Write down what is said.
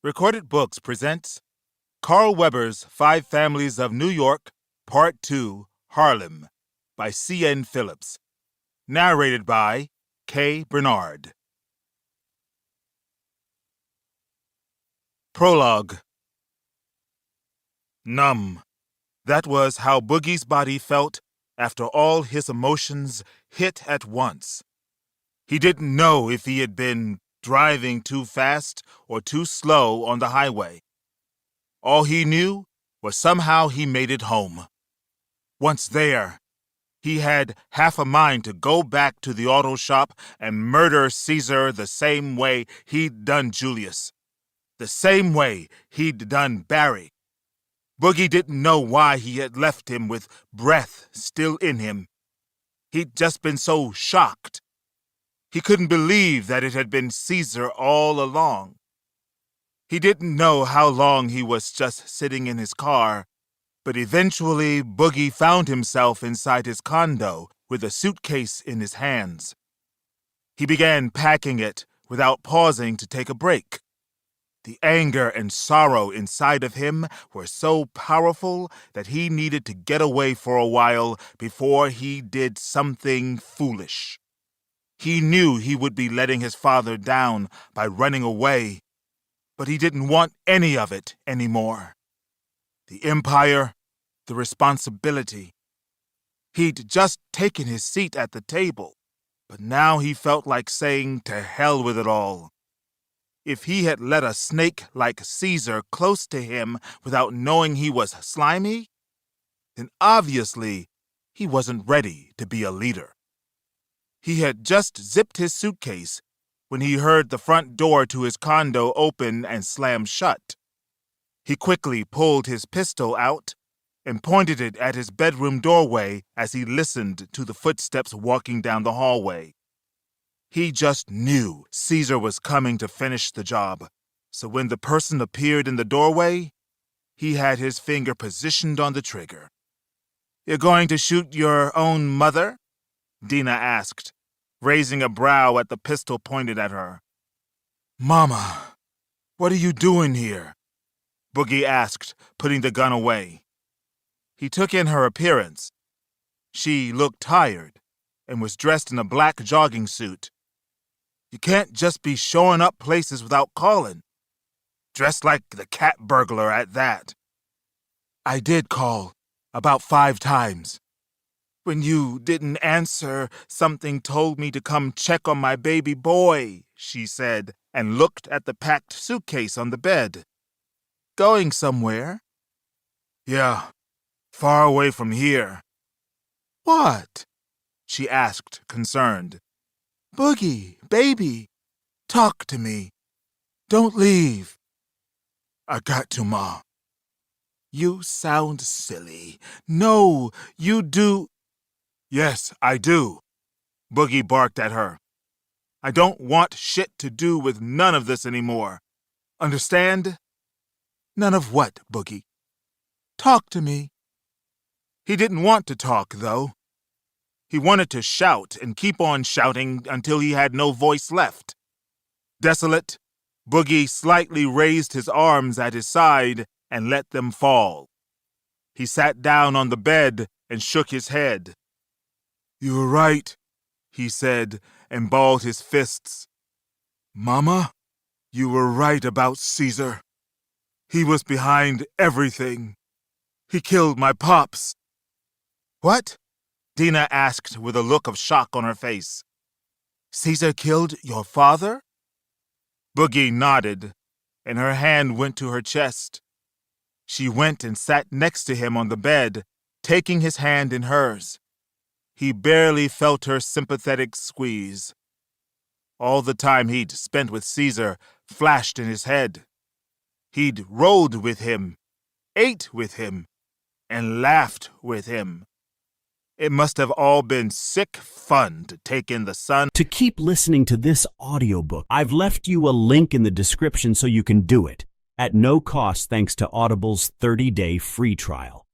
Recorded Books presents Carl Weber's Five Families of New York, Part 2, Harlem, by C.N. Phillips. Narrated by K. Bernard. Prologue. Numb. That was how Boogie's body felt after all his emotions hit at once. He didn't know if he had been driving too fast or too slow on the highway. All he knew was somehow he made it home. Once there, he had half a mind to go back to the auto shop and murder Caesar the same way he'd done Julius, the same way he'd done Barry. Boogie didn't know why he had left him with breath still in him. He'd just been so shocked. He couldn't believe that it had been Caesar all along. He didn't know how long he was just sitting in his car, but eventually Boogie found himself inside his condo with a suitcase in his hands. He began packing it without pausing to take a break. The anger and sorrow inside of him were so powerful that he needed to get away for a while before he did something foolish. He knew he would be letting his father down by running away, but he didn't want any of it anymore. The empire, the responsibility. He'd just taken his seat at the table, but now he felt like saying to hell with it all. If he had let a snake like Caesar close to him without knowing he was slimy, then obviously he wasn't ready to be a leader. He had just zipped his suitcase when he heard the front door to his condo open and slam shut. He quickly pulled his pistol out and pointed it at his bedroom doorway as he listened to the footsteps walking down the hallway. He just knew Caesar was coming to finish the job, so when the person appeared in the doorway, he had his finger positioned on the trigger. "You're going to shoot your own mother?" Dina asked, raising a brow at the pistol pointed at her. "Mama, what are you doing here?" Boogie asked, putting the gun away. He took in her appearance. She looked tired and was dressed in a black jogging suit. You can't just be showing up places without calling. Dressed like the cat burglar at that. "I did call, about 5 times. When you didn't answer, something told me to come check on my baby boy," she said, and looked at the packed suitcase on the bed. "Going somewhere?" "Yeah, far away from here." "What?" she asked, concerned. "Boogie, baby, talk to me. Don't leave." "I got to, Ma." "You sound silly. No, you do." "Yes, I do," Boogie barked at her. "I don't want shit to do with none of this anymore. Understand?" "None of what, Boogie? Talk to me." He didn't want to talk, though. He wanted to shout and keep on shouting until he had no voice left. Desolate, Boogie slightly raised his arms at his side and let them fall. He sat down on the bed and shook his head. "You were right," he said, and balled his fists. "Mama, you were right about Caesar. He was behind everything. He killed my pops." "What?" Dina asked with a look of shock on her face. "Caesar killed your father?" Boogie nodded, and her hand went to her chest. She went and sat next to him on the bed, taking his hand in hers. He barely felt her sympathetic squeeze. All the time he'd spent with Caesar flashed in his head. He'd rolled with him, ate with him, and laughed with him. It must have all been sick fun to take in the sun. To keep listening to this audiobook, I've left you a link in the description so you can do it, at no cost thanks to Audible's 30-day free trial.